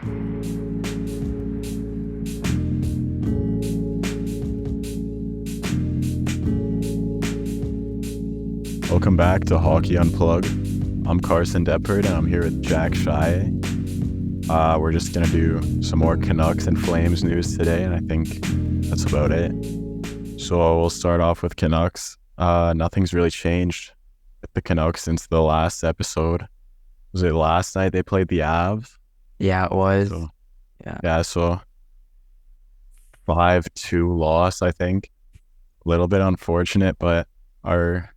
Welcome back to Hockey Unplugged. I'm Carson and I'm here with Jack Shai. We're just going to do some more Canucks and Flames news today, and I think that's about it. So we'll start off with Canucks. Nothing's really changed with the Canucks since the last episode. Was it last night they played the Avs? Yeah, it was. So, yeah, so 5-2 loss, I think. A little bit unfortunate, but our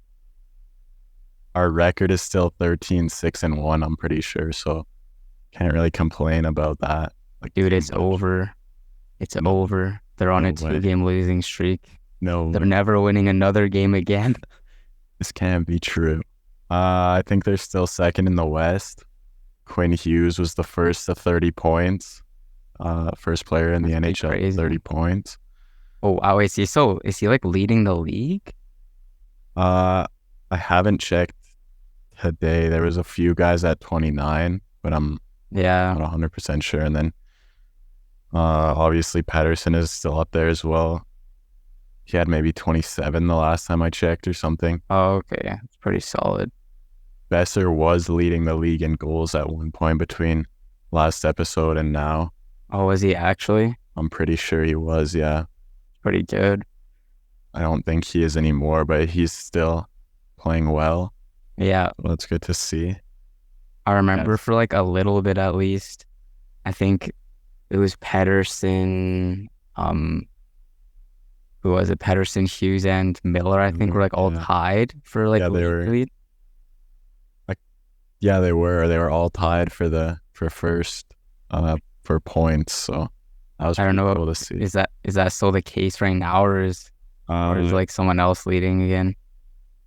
record is still 13-6-1, I'm pretty sure, so can't really complain about that. Dude, it's over. It's over. They're on a 2-game losing streak. No, they're never winning another game again. This can't be true. I think they're still second in the West. Quinn Hughes was the first to 30 points. First player in the NHL with 30 points. Oh, wow. Is he like leading the league? I haven't checked today. There was a few guys at 29, but I'm not 100% sure. And then obviously Pettersson is still up there as well. He had maybe 27 the last time I checked or something. Oh, okay. It's pretty solid. Besser was leading the league in goals at one point between last episode and now. Oh, was he actually? I'm pretty sure he was, yeah. Pretty good. I don't think he is anymore, but he's still playing well. Yeah. Well, that's good to see. I remember for like a little bit at least. I think it was Pettersson, who was it? Pettersson, Hughes, and Miller, I think, were like all tied for like lead. Yeah, they were. They were all tied for first for points. So that was cool to see. Is that still the case right now, or is like someone else leading again?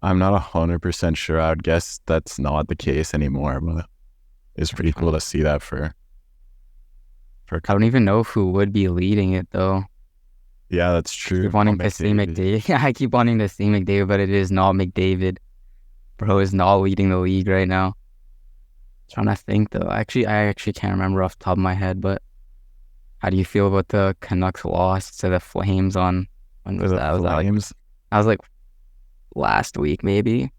I'm not 100% sure. I would guess that's not the case anymore, but it's pretty cool to see that for. I don't even know who would be leading it though. Yeah, that's true. I keep wanting to see McDavid. Yeah, I keep wanting to see McDavid, but it is not McDavid. Bro is not leading the league right now. Trying to think though. I actually can't remember off the top of my head, but how do you feel about the Canucks loss to the Flames on when was that? I was like last week maybe.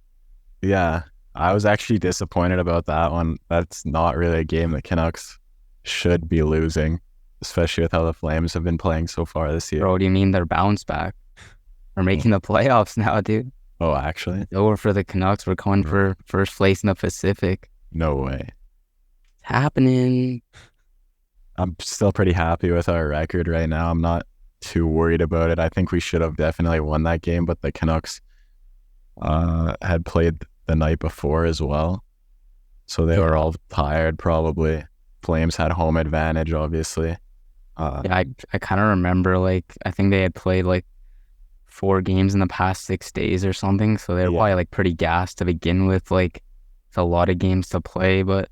Yeah, I was actually disappointed about that one. That's not really a game the Canucks should be losing, especially with how the Flames have been playing so far this year. Bro, do you mean they're bounce back? We're making the playoffs now, dude. Oh, actually? It's over for the Canucks. We're going for first place in the Pacific. No way. It's happening. I'm still pretty happy with our record right now. I'm not too worried about it. I think we should have definitely won that game, but the Canucks had played the night before as well. So they were all tired probably. Flames had home advantage, obviously. I kind of remember, like, I think they had played like 4 games in the past 6 days or something. So they're probably like pretty gassed to begin with. Like, it's a lot of games to play, but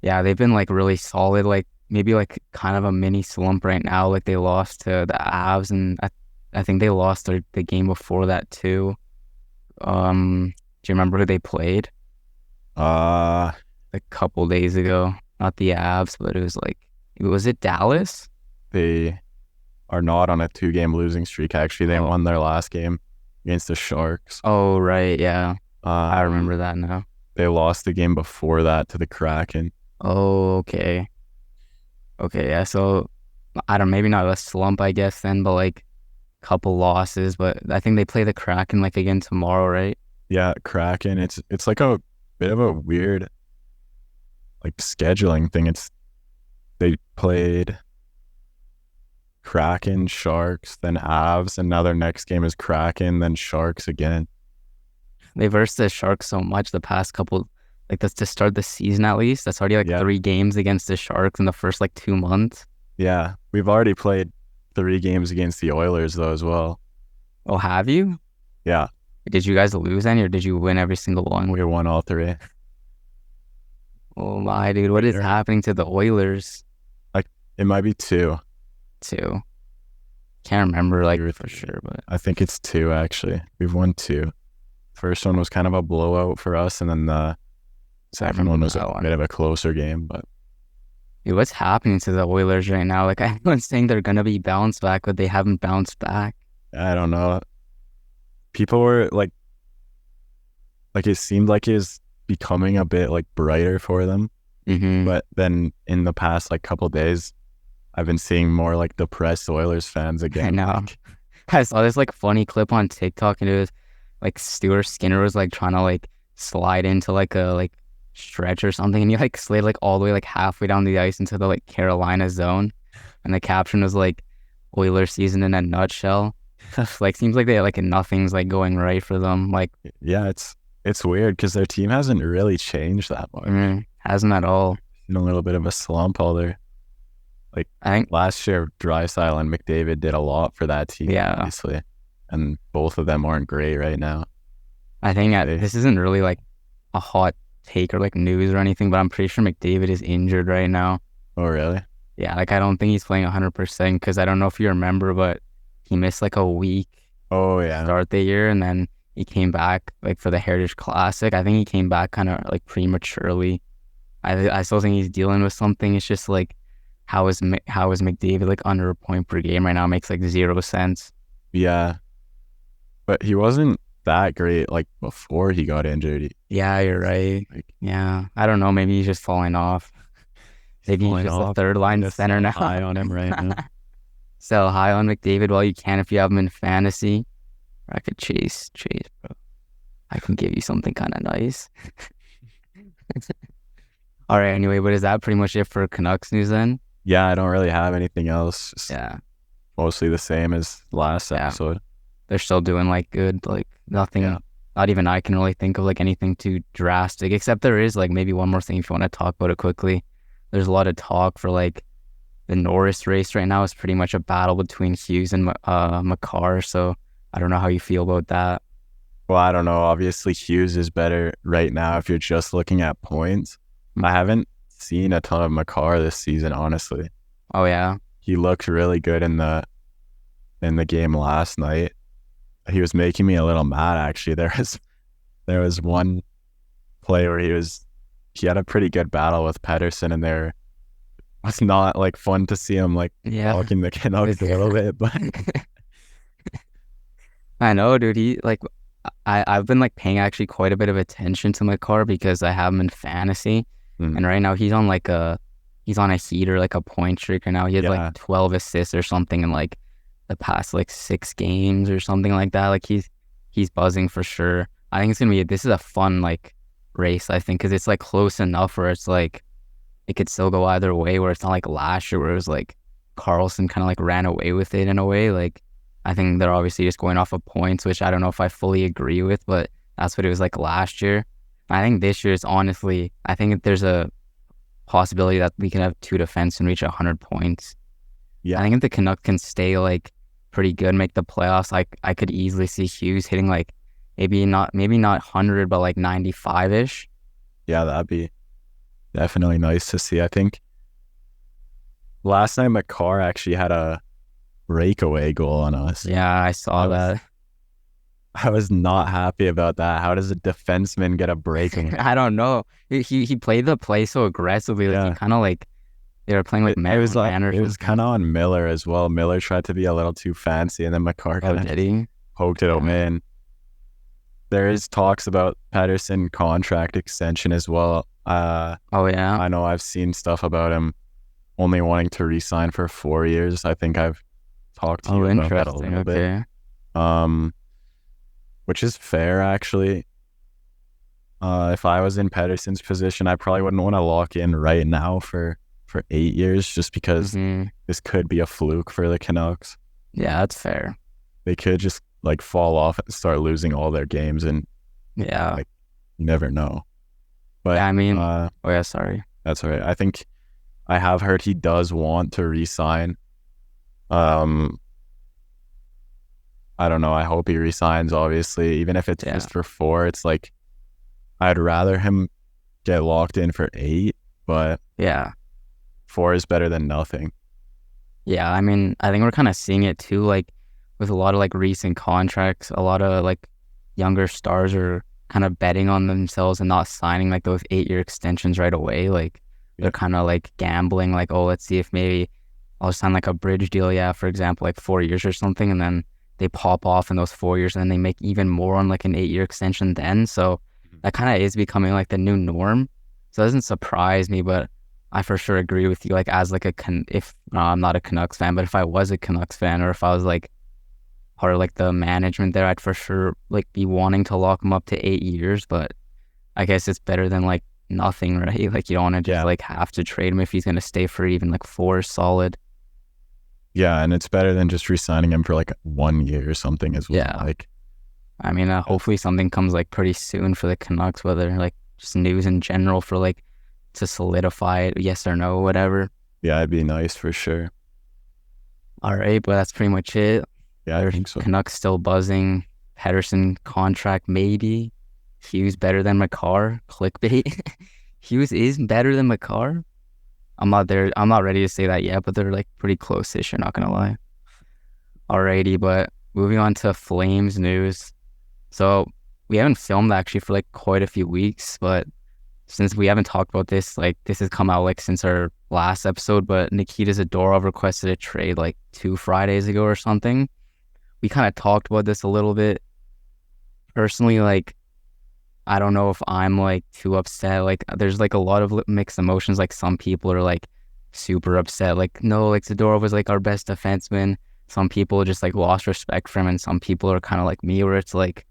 yeah, they've been like really solid. Like maybe like kind of a mini slump right now. Like they lost to the Avs, and I think they lost the game before that too. Do you remember who they played? A couple days ago. Not the Avs, but it was it Dallas? They are not on a 2-game losing streak, actually. They won their last game against the Sharks. Oh, right, yeah. I remember that now. They lost the game before that to the Kraken. Oh, okay. Okay, yeah, so maybe not a slump, I guess, then, but like a couple losses, but I think they play the Kraken like again tomorrow, right? Yeah, Kraken. It's like a bit of a weird like scheduling thing. They played Kraken, Sharks, then Avs, and now their next game is Kraken, then Sharks again. They versed the Sharks so much the past couple, like that's to start the season at least. That's already like 3 games against the Sharks in the first like 2 months. Yeah, we've already played 3 games against the Oilers though as well. Oh, have you? Yeah. Did you guys lose any, or did you win every single one? We won all 3. Oh my, dude, what is happening to the Oilers? Like, it might be 2. 2. Can't remember like for sure, but I think it's 2 actually. We've won 2. First one was kind of a blowout for us, and then the second one was a bit of a closer game, but Dude, what's happening to the Oilers right now? Like everyone's saying they're gonna be bounced back, but they haven't bounced back. I don't know. People were like it seemed like it was becoming a bit like brighter for them. Mm-hmm. But then in the past like couple days, I've been seeing more like depressed Oilers fans I again. know. I saw this like funny clip on TikTok, and it was like Stuart Skinner was like trying to like slide into like a like stretch or something, and he like slid like all the way like halfway down the ice into the like Carolina zone, and the caption was like Oilers season in a nutshell. Like seems like they like nothing's like going right for them. Like Yeah, it's weird because their team hasn't really changed that much. hasn't at all. In a little bit of a slump, all their like I think last year, Drysdale and McDavid did a lot for that team, yeah. obviously, and both of them aren't great right now. I think this isn't really like a hot take or like news or anything, but I'm pretty sure McDavid is injured right now. Oh, really? Yeah, like I don't think he's playing 100% because I don't know if you remember, but he missed like a week Oh, to yeah. start the year, and then he came back like for the Heritage Classic. I think he came back kind of like prematurely. I still think he's dealing with something. It's just like how is McDavid like under a point per game right now? It makes like zero sense. Yeah, but he wasn't that great like before he got injured. Yeah, you're right. Like, Yeah, I don't know. Maybe he's just falling off. Maybe he's just a third line center now. High on him right now. Sell high on McDavid while you can if you have him in fantasy. Or I could chase, bro. I can give you something kind of nice. All right, anyway, but is that pretty much it for Canucks news then? Yeah, I don't really have anything else. Just Yeah, mostly the same as last Yeah. episode. they're still doing like good, like nothing, Yeah. not even I can really think of like anything too drastic, except there is like maybe one more thing if you want to talk about it quickly. There's a lot of talk for like the Norris race right now is pretty much a battle between Hughes and Makar, so I don't know how you feel about that. Well, I don't know. Obviously, Hughes is better right now if you're just looking at points. I haven't seen a ton of Makar this season, honestly. Oh yeah, He looked really good in the game last night. He was making me a little mad actually. There was one play where he had a pretty good battle with Pedersen, and there was not like fun to see him like yeah. talking the Canucks a little bit, but I know, dude. He like I've been like paying actually quite a bit of attention to Makar because I have him in fantasy, and right now he's on a heater, like a point streak right now. He had like 12 assists or something in like the past like 6 games or something like that. Like he's buzzing for sure. I think this is a fun like race, I think, because it's like close enough where it's like it could still go either way, where it's not like last year where it was like Carlson kind of like ran away with it in a way. Like I think they're obviously just going off of points, which I don't know if I fully agree with, but that's what it was like last year. I think this year is honestly, I think there's a possibility that we can have 2 defensemen reach 100 points. yeah, I think if the Canucks can stay like pretty good, make the playoffs, like I could easily see Hughes hitting like maybe not 100, but like 95-ish. yeah, that'd be definitely nice to see. I think last night Makar actually had a breakaway goal on us. Yeah, I saw that. I was not happy about that. How does a defenseman get a breakaway? I don't know. He played the play so aggressively. Like he kind of like they were playing like it was kind of on Miller as well. Miller tried to be a little too fancy, and then Makar kind of poked it home in. There is talks about Pedersen contract extension as well. Oh yeah, I know I've seen stuff about him only wanting to re-sign for 4 years. I think I've talked to you about that a little bit. Which is fair actually. If I was in Pedersen's position, I probably wouldn't want to lock in right now for 8 years just because this could be a fluke for the Canucks. Yeah, that's fair. They could just like fall off and start losing all their games, and like you never know. But yeah, I mean, oh yeah, sorry. That's all right. I think I have heard he does want to re-sign. I don't know. I hope he resigns, obviously. Even if it's just for 4, it's like I'd rather him get locked in for 8, but 4 is better than nothing. Yeah, I mean, I think we're kind of seeing it too, like with a lot of like recent contracts, a lot of like younger stars are kind of betting on themselves and not signing like those 8-year extensions right away. Like they're Yeah. kind of like gambling, like, oh, let's see if maybe I'll sign like a bridge deal, yeah, for example, like 4 years or something, and then they pop off in those 4 years, and then they make even more on like an 8-year extension then. So Mhm. that kind of is becoming like the new norm. So it doesn't surprise me, but I for sure agree with you. Like as like if I'm not a Canucks fan, but if I was a Canucks fan, or if I was like part of like the management there, I'd for sure like be wanting to lock him up to 8 years. But I guess it's better than like nothing, right? Like you don't want to just Yeah. like have to trade him if he's gonna stay for even like 4 solid. Yeah, and it's better than just re-signing him for like 1 year or something as well. Yeah. Like, I mean, yeah, hopefully something comes like pretty soon for the Canucks, whether like just news in general for like to solidify it, yes or no, whatever. yeah, it'd be nice for sure. All right, but that's pretty much it. Yeah, I There's think so. Canucks still buzzing. Pedersen contract maybe. Hughes better than McCarr. Clickbait. Hughes is better than McCarr. I'm not there. I'm not ready to say that yet, but they're like pretty close-ish. You're not gonna lie. Alrighty, but moving on to Flames news. So we haven't filmed actually for like quite a few weeks, but since we haven't talked about this, like this has come out like since our last episode, but Nikita Zadorov requested a trade like 2 Fridays ago or something. We kind of talked about this a little bit. Personally, like I don't know if I'm like too upset. Like there's like a lot of mixed emotions. Like some people are like super upset. Like no, like Zadorov was like our best defenseman. Some people just like lost respect for him, and some people are kind of like me, where it's like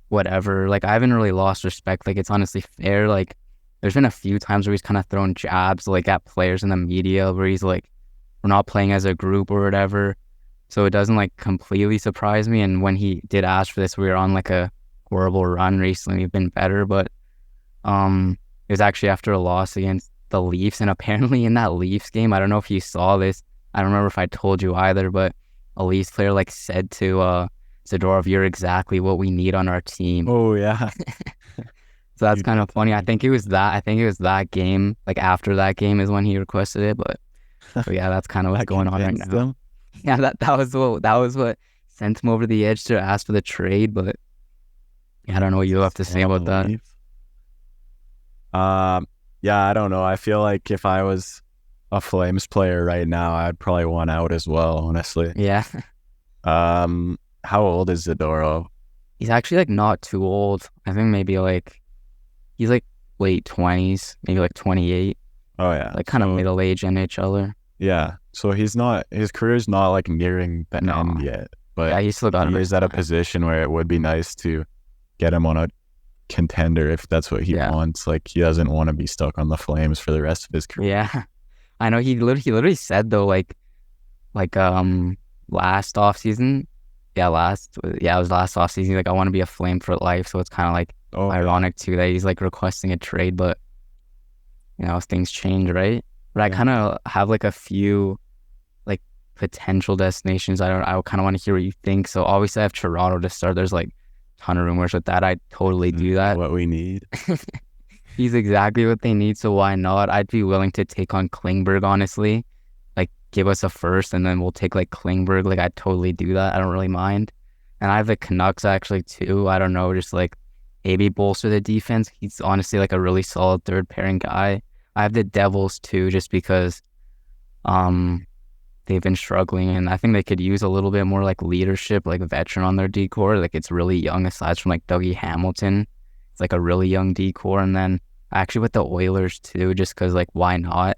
whatever. Like I haven't really lost respect. Like it's honestly fair. Like there's been a few times where he's kind of thrown jabs like at players in the media where he's like, we're not playing as a group or whatever. So it doesn't like completely surprise me. And when he did ask for this, we were on like a horrible run recently. We've been better, but it was actually after a loss against the Leafs. And apparently in that Leafs game, I don't know if you saw this. I don't remember if I told you either, but a Leafs player like said to Zadorov, "You're exactly what we need on our team." Oh yeah, So that's you kind did of funny. tell I me. think it was that. I think it was that game. Like after that game is when he requested it. But yeah, that's kind of what's That going on right convinced now. them. Yeah, that was what sent him over the edge to ask for the trade. But yeah, I don't know what you have to say Still on the about that. Leafs. Yeah, I don't know. I feel like if I was a Flames player right now, I'd probably want out as well, honestly. Yeah, How old is Zadorov? he's actually like not too old. I think maybe like he's like late 20s, maybe like 28, Oh yeah. like kind of So middle age NHLer. yeah. So his career's not like nearing the No, end yet, but yeah, he's still got a he bit is of at a time. position where it would be nice to get him on a contender if that's what he Yeah, wants. Like he doesn't want to be stuck on the Flames for the rest of his career. yeah. I know he literally said though like last off season, yeah, it was last off season. Like I want to be a Flame for life, so it's kind of like Oh yeah. ironic too that he's like requesting a trade, but things change, right? But I Yeah. kind of have like a few like potential destinations. I kind of want to hear what you think. So obviously I have Toronto to start. There's like a ton of rumors with that. I'd totally do Exactly that. what we need. He's exactly what they need, so why not? I'd be willing to take on Klingberg, honestly. Like, give us a first, and then we'll take like Klingberg. Like, I'd totally do that. I don't really mind. And I have the Canucks actually too. I don't know, just like maybe bolster the defense. He's honestly like a really solid third pairing guy. I have the Devils too, just because um they've been struggling, and I think they could use a little bit more like leadership, like a veteran on their decor. Like it's really young, aside from like Dougie Hamilton. It's like a really young decor, and then actually with the Oilers too, just because like why not?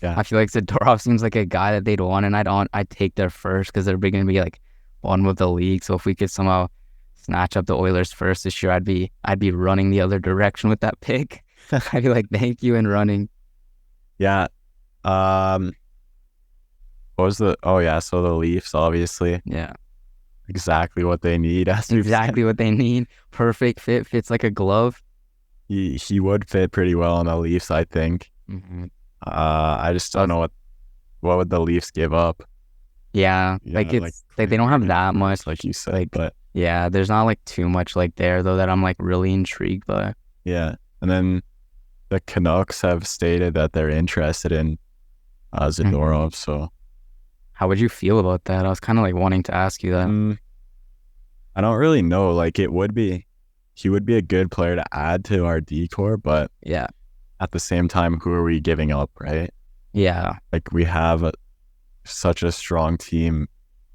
Yeah. I feel like Zadorov seems like a guy that they'd want, and I'd take their first because they're going to be like bottom of the league. So if we could somehow snatch up the Oilers first this year, I'd be running the other direction with that pick. I'd be like, thank you, and running. Yeah. Um, what was the? Oh yeah. So the Leafs, obviously, Yeah, exactly what they need. As you said, exactly what they need. Perfect fit, fits like a glove. he would fit pretty well on the Leafs, I think. Mm-hmm. I just don't know what would the Leafs give up. Yeah, like Yeah, like it's like they don't have Klingberg and that Hughes, much. like you said, Like, but yeah, there's not like too much like there though that I'm like really intrigued by. yeah. And then the Canucks have stated that they're interested in Mhm. Zadorov. So How would you feel about that? I was kind of like wanting to ask you that. mm, I don't really know. Like he would be a good player to add to our decor, but Yeah, at the same time, who are we giving up, right? Yeah. Like we have such a strong team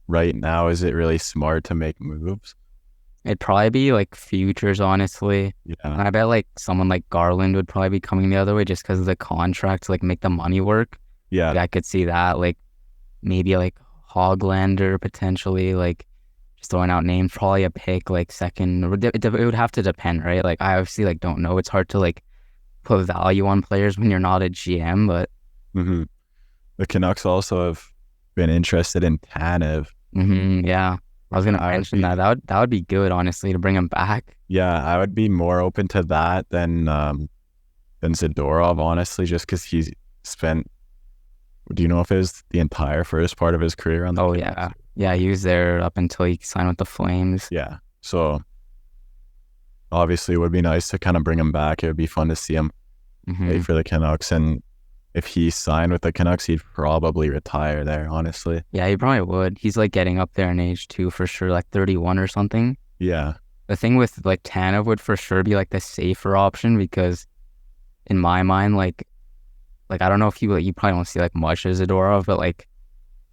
right now. Is it really smart to make moves? It'd probably be like futures, honestly. Yeah. And I bet like someone like Garland would probably be coming the other way just because of the contract to like make the money work. Yeah. Like I could see that, like maybe like Hoglander potentially, like just throwing out names, probably a pick like second. It would have to depend, right? Like I obviously like don't know. It's hard to like put value on players when you're not a GM, but hmm The Canucks also have been interested in Tanev. yeah. I was gonna mention that. That would be good, honestly, to bring him back. Yeah, I would be more open to that than Zadorov, honestly, just because he's spent. Do you know if it was the entire first part of his career on the Oh Canucks? yeah, yeah. He was there up until he signed with the Flames. Yeah. So obviously, it would be nice to kind of bring him back. It would be fun to see him play for the Canucks, and if he signed with the Canucks, he'd probably retire there, honestly. Yeah, he probably would. He's like getting up there in age too, for sure, like 31 or something. Yeah. The thing with like Tanev would for sure be like the safer option because in my mind, like I don't know if you probably don't see like much of Zadorov, but like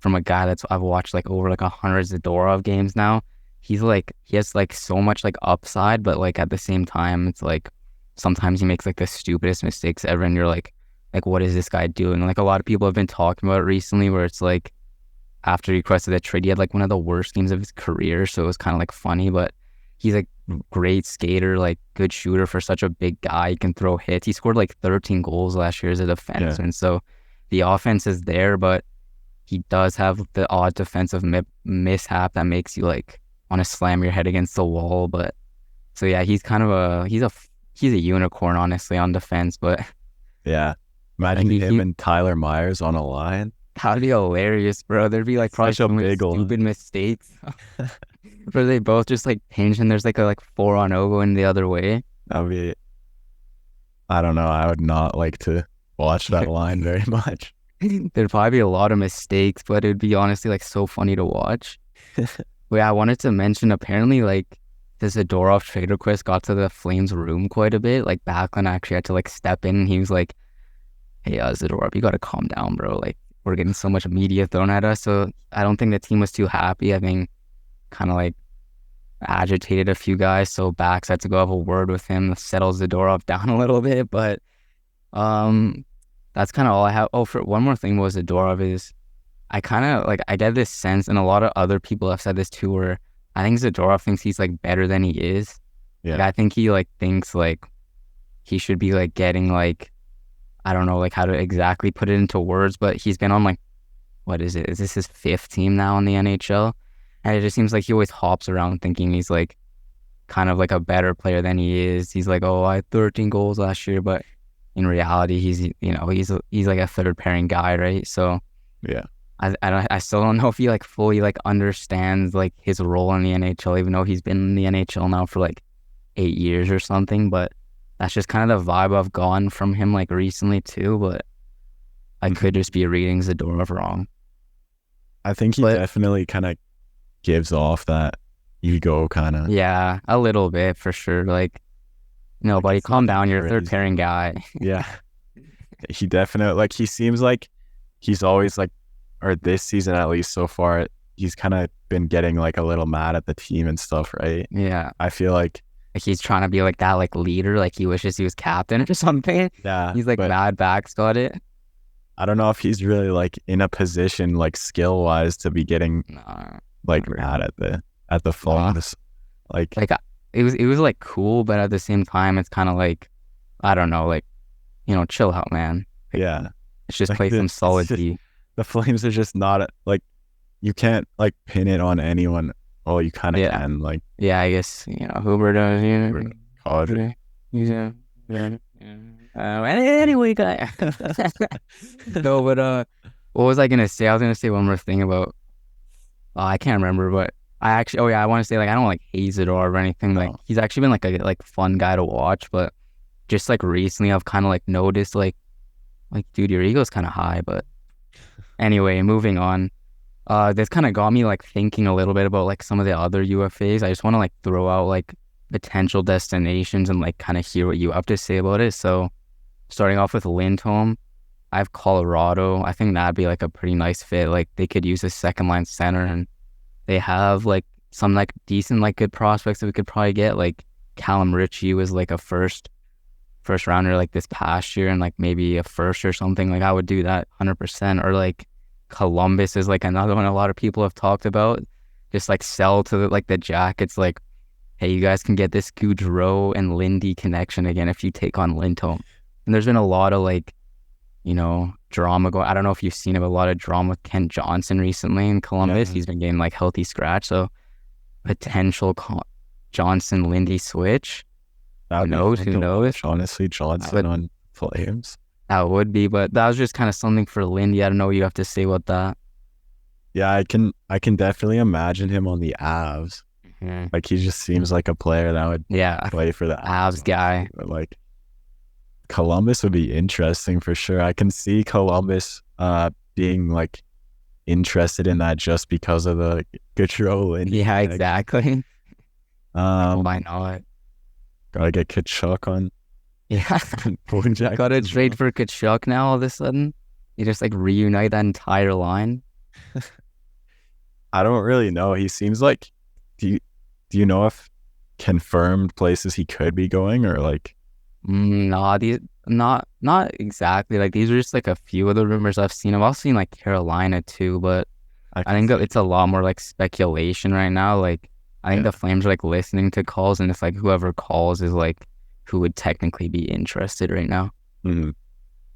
from a guy that's I've watched like over like 100 Zadorov games now, he has like so much like upside, but like at the same time, it's like sometimes he makes like the stupidest mistakes ever, and you're like what is this guy doing? Like a lot of people have been talking about it recently, where it's like after he requested that trade, he had like one of the worst games of his career, so it was kind of like funny, but he's a great skater, like good shooter for such a big guy. He can throw hits. He scored like 13 goals last year as a defenseman, and so the offense is there, but he does have the odd defensive mishap that makes you like want to slam your head against the wall. But so yeah, he's kind of he's a unicorn, honestly, on defense. But Yeah. Imagine him and Tyler Myers on a line. That'd be hilarious, bro. There'd be like probably Such a big stupid mistakes. Where they both just like pinch and there's like a 4-on-0 going the other way. That'd be, I don't know. I would not like to watch that line very much. There'd probably be a lot of mistakes, but it'd be honestly like so funny to watch. But yeah, I wanted to mention apparently like the Zadorov trade request got to the Flames room quite a bit. Like Backlund actually had to like step in. He was like, "Hey, Zadorov, you gotta calm down, bro. Like we're getting so much media thrown at us." So I don't think the team was too happy. I think kind of like agitated a few guys. So Bax had to go have a word with him, settle Zadorov down a little bit. But that's kind of all I have. Oh, for one more thing was Zadorov is I kind of like I get this sense, and a lot of other people have said this too, where I think Zadorov thinks he's like better than he is. Yeah. Like, I think he like thinks like he should be like getting like I don't know like how to exactly put it into words, but he's been on like what is it? Is this his 5th team now in the NHL? And it just seems like he always hops around thinking he's like kind of like a better player than he is. He's like, oh, I had 13 goals last year, but in reality, he's like a third pairing guy, right? So yeah, I still don't know if he like fully like understands like his role in the NHL, even though he's been in the NHL now for like 8 years or something. But that's just kind of the vibe I've gotten from him like recently too. But I could just be reading Zadorov wrong. I think he definitely kind of gives off that ego kind of. Yeah, a little bit for sure. Like, no, like buddy, calm down. You're a third pairing guy. Yeah. He definitely, like, he seems like he's always like, or this season at least so far, he's kind of been getting like a little mad at the team and stuff, right? Yeah. I feel like he's trying to be like that, like leader, like he wishes he was captain or something. Yeah. He's like mad Back's got it. I don't know if he's really like in a position like skill wise to be getting like mad at the Flames. Like it was like cool, but at the same time it's kind of like I don't know, like chill out, man. Like, yeah, it's just like play some solid D. The Flames are just not like you can't like pin it on anyone. Well, you kind of can, like I guess Huber does. College. Anyway, guy. No, but what was I gonna say? I was gonna say one more thing about. I can't remember, but I want to say like I don't like hate Zadorov or anything. Like he's actually been like a fun guy to watch, but just like recently I've kind of like noticed like dude, your ego's kind of high. But anyway, moving on. This kind of got me like thinking a little bit about like some of the other UFAs. I just want to like throw out like potential destinations and like kind of hear what you have to say about it. So starting off with Lindholm. I have Colorado. I think that'd be like a pretty nice fit. Like they could use a second line center, and they have like some like decent like good prospects that we could probably get. Like Callum Ritchie was like a first rounder like this past year, and like maybe a first or something. Like I would do that 100%. Or like Columbus is like another one a lot of people have talked about. Just like sell to the Jackets like, hey, you guys can get this Goudreau and Lindy connection again if you take on Lindholm. And there's been a lot of like, drama going. I don't know if you've seen a lot of drama with Kent Johnson recently in Columbus. Yeah. He's been getting like healthy scratch. So potential Johnson Lindy switch. That Who would be knows? fun Who to knows? watch, honestly, Johnson on Flames. That would be, but that was just kind of something for Lindy. I don't know what you have to say about that. Yeah, I can definitely imagine him on the Avs. Mhm. Like he just seems like a player that would Yeah, play for the Avs guy. But like Columbus would be interesting for sure. I can see Columbus being like interested in that just because of the Gaudreau and Yeah, exactly. Why not? gotta get Kachuk on Yeah, Golden Jackets got to as trade well. for Kachuk now. All of a sudden, you just like reunite that entire line. I don't really know. He seems like do you know if confirmed places he could be going or like Nah, these not exactly. Like these are just like a few of the rumors I've seen. I've also seen like Carolina too, but I I can think that see. it's a lot more like speculation right now. Like I think Yeah. the Flames are like listening to calls, and it's like whoever calls is like who would technically be interested right now. Mhm.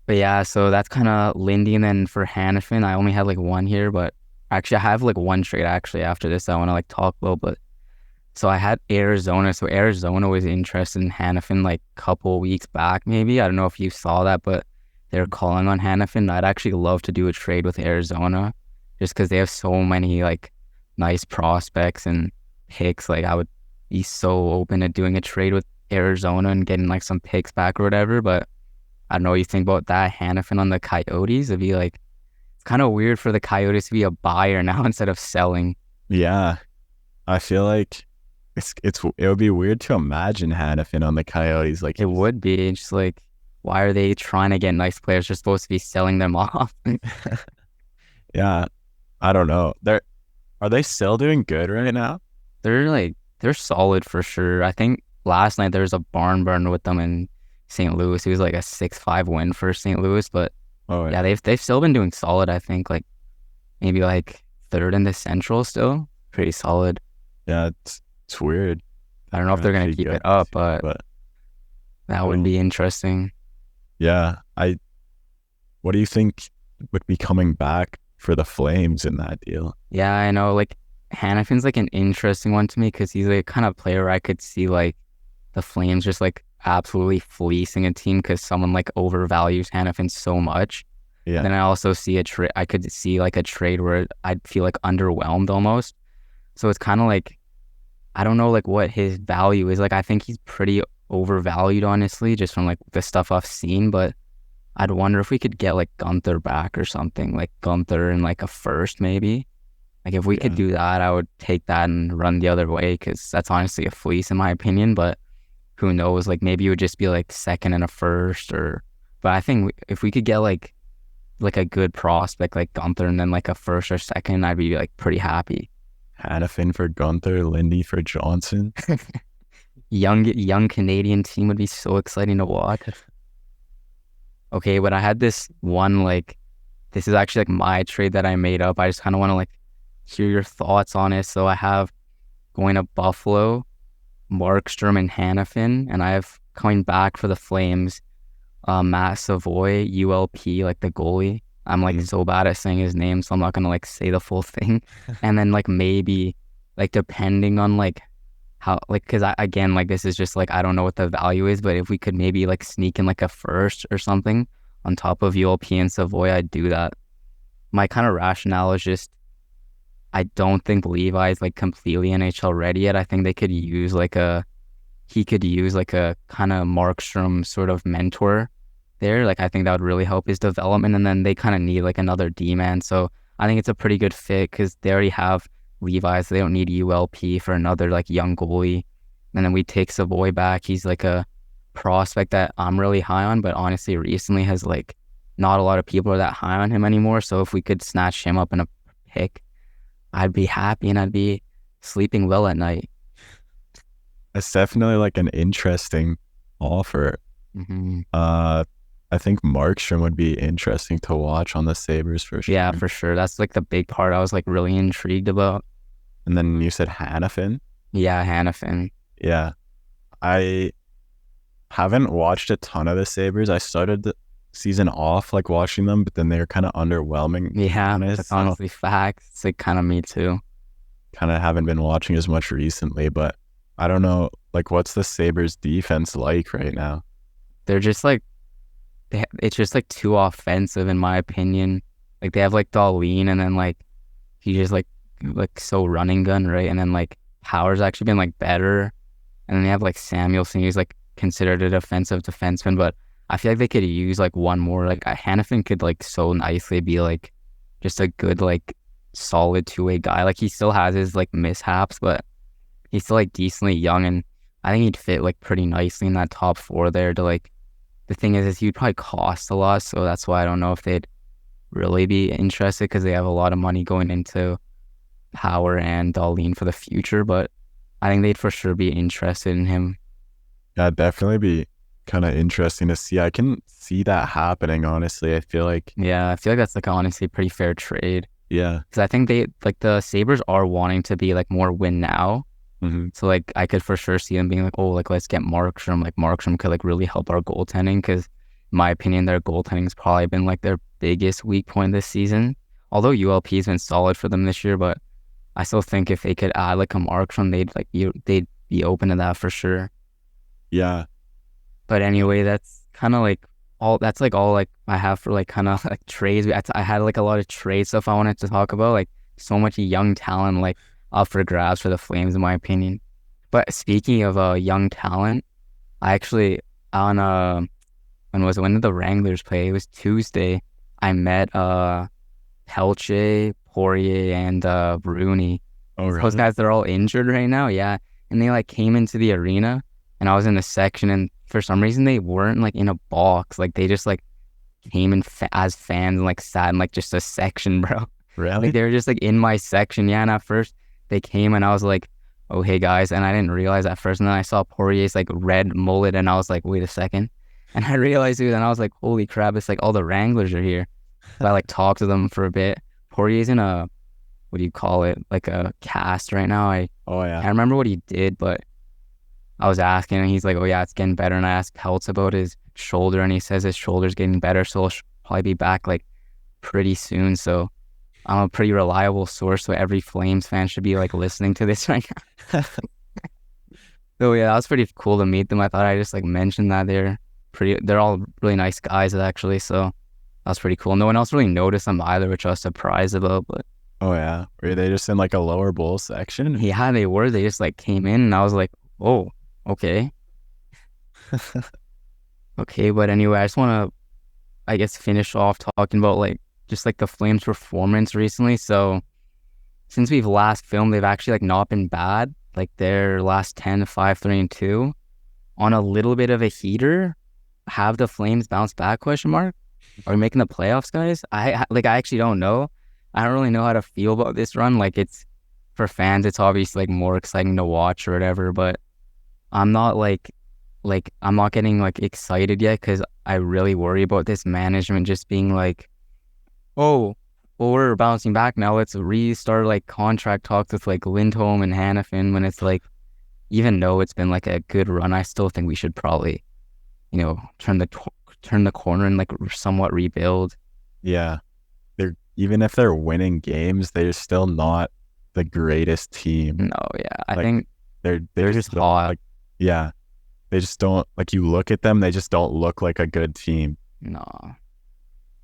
But yeah, so that's kind of Lindy. And then for Hannafin, I only had like one here, but actually I have like one trade actually after this I want to like talk about. But so I had Arizona. So Arizona was interested in Hannafin like a couple weeks back, maybe. I don't know if you saw that, but they're calling on Hannafin. I'd actually love to do a trade with Arizona just because they have so many like nice prospects and picks. Like I would be so open to doing a trade with Arizona and getting like some picks back or whatever. But I don't know what you think about that. Hannafin on the Coyotes. It'd be like, it's kind of weird for the Coyotes to be a buyer now instead of selling. Yeah. I feel like it would be weird to imagine Hannafin on the Coyotes. Like It would be just like, why are they trying to get nice players? They're supposed to be selling them off. yeah, I don't know. Are they still doing good right now? They're solid for sure. I think last night there was a barn burner with them in St. Louis. It was like a 6-5 win for St. Louis, but Oh yeah, yeah. they've still been doing solid. I think like maybe like third in the Central still. Pretty solid. Yeah, it's weird. I don't know if they're gonna Actually keep good it to up, see, but but that I would don't be interesting. yeah. I what do you think would be coming back for the Flames in that deal? Yeah, I know. Like Hannafin's like an interesting one to me because he's like kind of player I could see like the Flames just like absolutely fleecing a team because someone like overvalues Hannafin so much. Yeah. Then I also see a trade. I could see like a trade where I'd feel like underwhelmed almost. So it's kind of like I don't know like what his value is. Like I think he's pretty overvalued honestly, just from like the stuff I've seen. But I'd wonder if we could get like Gunther back or something, like Gunther and like a first maybe. Like if we could Yeah. do that, I would take that and run the other way because that's honestly a fleece in my opinion. But who knows? Like maybe it would just be like second and a first or. But I think if we could get like a good prospect like Gunther and then like a first or second, I'd be like pretty happy. Hannafin for Gunther, Lindy for Johnson. Young Canadian team would be so exciting to watch. Okay, but I had this one like this is actually like my trade that I made up. I just kind of want to like hear your thoughts on it. So I have going to Buffalo, Markstrom and Hannafin, and I have coming back for the Flames, Matt Savoy, ULP, like the goalie. I'm like so bad at saying his name, so I'm not gonna like say the full thing. And then like maybe like depending on like how like because I again like this is just like I don't know what the value is, but if we could maybe like sneak in like a first or something on top of ULP and Savoy, I'd do that. My kind of rationale is just I don't think Levi's like completely NHL ready yet. I think they could use like a he could use like a kind of Markstrom sort of mentor there. Like I think that would really help his development. And then they kind of need like another D man. So I think it's a pretty good fit because they already have Levi's. So they don't need ULP for another like young goalie. And then we take Savoy back. He's like a prospect that I'm really high on, but honestly, recently has like not a lot of people are that high on him anymore. So if we could snatch him up in a pick, I'd be happy and I'd be sleeping well at night. It's definitely like an interesting offer. Hmm. I think Markstrom would be interesting to watch on the Sabres for sure. Yeah, for sure. That's like the big part I was like really intrigued about. And then you said Hannafin. Yeah, Hannafin. Yeah. I haven't watched a ton of the Sabres. I started the season off like watching them, but then they were kind of underwhelming. Yeah, Honest, that's honestly facts. It's like kind of me too. kind of haven't been watching as much recently, but I don't know. Like, what's the Sabres defense like right now? They're just like it's just like too offensive in my opinion. Like they have like Darlene and then like he just like so running gun, right? And then like Power's actually been like better. And then they have like Samuelson, who's like considered a defensive defenseman, but I feel like they could use like one more. Like Hannafin could like so nicely be like just a good like solid two-way guy. Like he still has his like mishaps, but he's still like decently young, and I think he'd fit like pretty nicely in that top four there. To like the thing is he'd probably cost a lot, so that's why I don't know if they'd really be interested because they have a lot of money going into Power and Darlene for the future, but I think they'd for sure be interested in him. Yeah, it'd definitely be kind of interesting to see. I can see that happening, honestly. I feel like, Yeah, I feel like that's like honestly a pretty fair trade yeah. because I think they like the Sabres are wanting to be like more win now. Mm-hmm. So like I could for sure see them being like, oh, like let's get Markstrom. Like Markstrom could like really help our goaltending because, in my opinion, their goaltending has probably been like their biggest weak point this season. Although ULP has been solid for them this year, but I still think if they could add like a Markstrom, they'd be open to that for sure. Yeah. But anyway, that's kind of like all. That's like all like I have for like kind of like trades. I had like a lot of trade stuff I wanted to talk about. Like so much young talent like up for grabs for the Flames, in my opinion. But speaking of young talent, I actually on when did the Wranglers play? It was Tuesday. I met Pelche, Poirier, and Rooney. Oh, Those really? guys, they're all injured right now. Yeah. And they like came into the arena and I was in the section and for some reason they weren't like in a box. Like they just like came in as fans and like sat in like just a section, bro. Really? Like they were just like in my section. Yeah. And at first they came and I was like, oh, hey guys. And I didn't realize at first. And then I saw Poirier's like red mullet and I was like, wait a second. And I realized it and I was like, holy crap. It's like all the Wranglers are here. So I like talked to them for a bit. Poirier's in a, what do you call it? Like a cast right now. I Oh, yeah. can't remember what he did, but I was asking and he's like, oh yeah, it's getting better. And I asked Peltz about his shoulder and he says his shoulder's getting better. So he'll probably be back like pretty soon. So I'm a pretty reliable source. So every Flames fan should be like listening to this right now. So yeah, that was pretty cool to meet them. I thought I just like mentioned that they're all really nice guys actually. So that was pretty cool. No one else really noticed them either, which I was surprised about, but Oh, yeah. Were they just in like a lower bowl section? yeah, they were. They just like came in and I was like, oh, okay. Okay, but anyway, I just want to, I guess, finish off talking about like just like the Flames' performance recently. So since we've last filmed, they've actually like not been bad. Like their last 10, 5, 3, and 2 on a little bit of a heater. Have the Flames bounce back? Question mark. Are we making the playoffs, guys? I actually don't know. I don't really know how to feel about this run. Like it's for fans, it's obviously like more exciting to watch or whatever, but I'm not I'm not getting like excited yet because I really worry about this management just being like, oh, well, we're bouncing back now. Let's restart like contract talks with like Lindholm and Hannafin when it's like, even though it's been like a good run, I still think we should probably, turn the corner and like somewhat rebuild. Yeah. Even if they're winning games, they're still not the greatest team. No, yeah, I Like, think they're just don't, hot. like, yeah. They just don't, like, you look at them, they just don't look like a good team. No,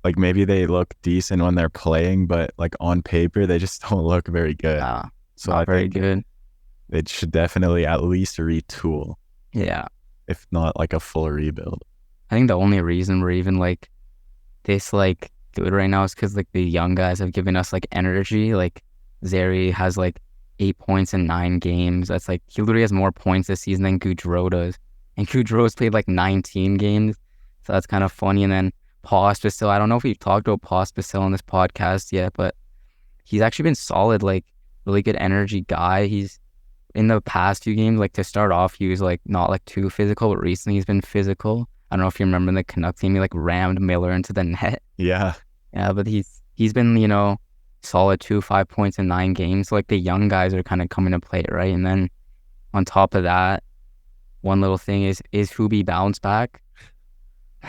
Like maybe they look decent when they're playing, but like on paper, they just don't look very good. So not I very think good. it should definitely at least retool, Yeah, if not like a full rebuild. I think the only reason we're even like this like good right now is because like the young guys have given us like energy. Like Zeri has like 8 points in 9 games. That's like he literally has more points this season than Gaudreau does, and Gaudreau's played like 19 games, so that's kind of funny. And then Pospisil, I don't know if we've talked about Pospisil on this podcast yet, but he's actually been solid, like really good energy guy. He's in the past few games, like to start off, he was like not like too physical, but recently he's been physical. I don't know if you remember in the Canucks game, he like rammed Miller into the net. Yeah. Yeah, but he's been, you know, solid 5 points in 9 games. So like the young guys are kind of coming to play, right? And then on top of that, one little thing is Hubie bounce back?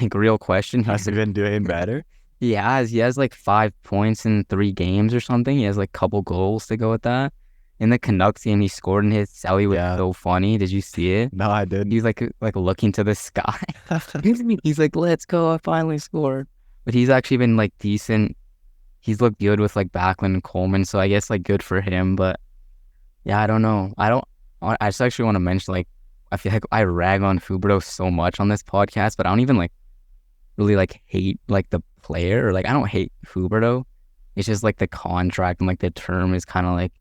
Like real question. Has he been doing better? He has like 5 points in 3 games or something. He has like a couple goals to go with that. In the Canucks game, he scored and his celly was so funny. Did you see it? No, I didn't. He's like looking to the sky. He's like, let's go, I finally scored. But he's actually been like decent. He's looked good with like Backlund and Coleman, so I guess like good for him. But yeah, I don't know. I just actually want to mention, like, I feel like I rag on Huberdeau so much on this podcast, but I don't even like really like hate like the player, or like I don't hate Huberdeau. It's just like the contract and like the term is kind of like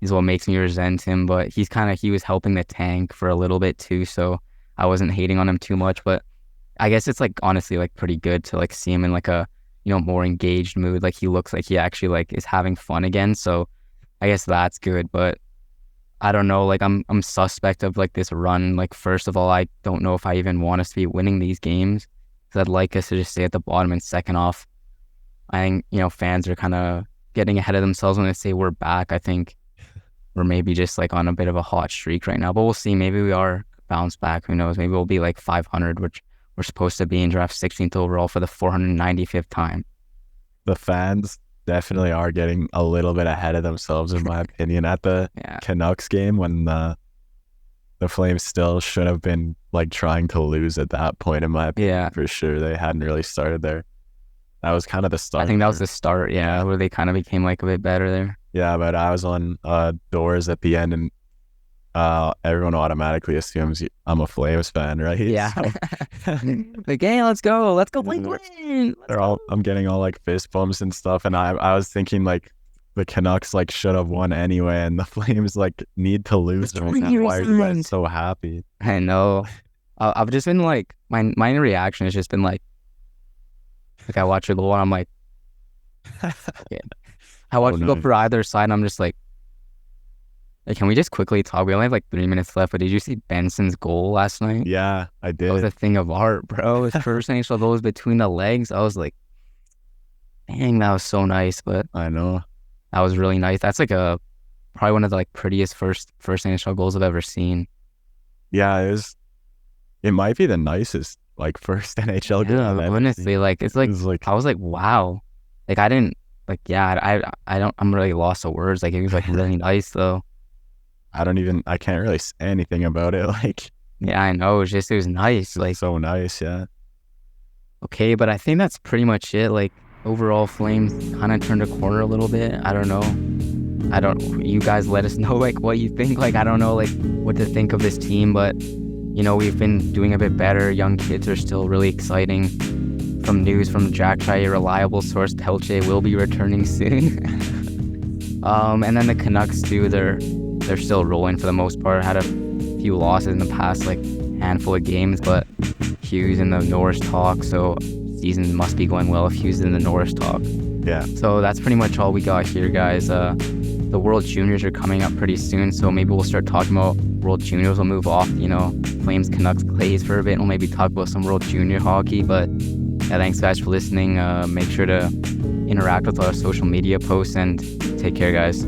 is what makes me resent him. But he was helping the tank for a little bit too, so I wasn't hating on him too much. But I guess it's like honestly like pretty good to like see him in like a, you know, more engaged mood. Like he looks like he actually like is having fun again. So I guess that's good. But I don't know, like I'm suspect of like this run. Like first of all, I don't know if I even want us to be winning these games, because I'd like us to just stay at the bottom. And second off, I think, you know, fans are kind of getting ahead of themselves when they say we're back. I think we're maybe just like on a bit of a hot streak right now, but we'll see. Maybe we are bounced back. Who knows? Maybe we'll be like 500, which we're supposed to be in draft 16th overall for the 495th time. The fans definitely are getting a little bit ahead of themselves, in my opinion, at the Canucks game, when the Flames still should have been like trying to lose at that point, in my opinion. For sure. They hadn't really started there. That was kind of the start. I think that was the start, where they kind of became like a bit better there. Yeah, but I was on doors at the end, and everyone automatically assumes I'm a Flames fan, right? Yeah. So, like, hey, let's go play Flames. I'm getting all like fist bumps and stuff, and I was thinking like the Canucks like should have won anyway, and the Flames like need to lose. Why are you guys so happy? I know. I've just been like, my reaction has just been like I watch your goal and I'm like, okay. I watch you go for either side and I'm just like, hey, can we just quickly talk? We only have like 3 minutes left, but did you see Benson's goal last night? Yeah, I did. That was a thing of art, bro. His first NHL goal was between the legs. I was like, dang, that was so nice. But I know. That was really nice. That's like probably one of the like prettiest first NHL goals I've ever seen. Yeah, it might be the nicest like first NHL goal. Yeah, honestly, like it's like I was like, wow. Like I didn't like I'm really lost for words. Like it was like really nice though. I can't really say anything about it. Like yeah, I know. It was nice. Like so nice, yeah. Okay, but I think that's pretty much it. Like overall, Flames kind of turned a corner a little bit. I don't know. You guys let us know like what you think. Like I don't know like what to think of this team, but you know, we've been doing a bit better. Young kids are still really exciting. From news from Jack Shai, a reliable source, Pelche will be returning soon. And then the Canucks too, they're still rolling for the most part. Had a few losses in the past like handful of games, but Hughes in the Norris talk, so season must be going well if Hughes is in the Norris talk. Yeah. So that's pretty much all we got here, guys. The World Juniors are coming up pretty soon, so maybe we'll start talking about World Juniors. We'll move off, you know, Flames, Canucks, Clays for a bit, and we'll maybe talk about some World Junior hockey. But yeah, thanks guys for listening. Make sure to interact with our social media posts, and take care, guys.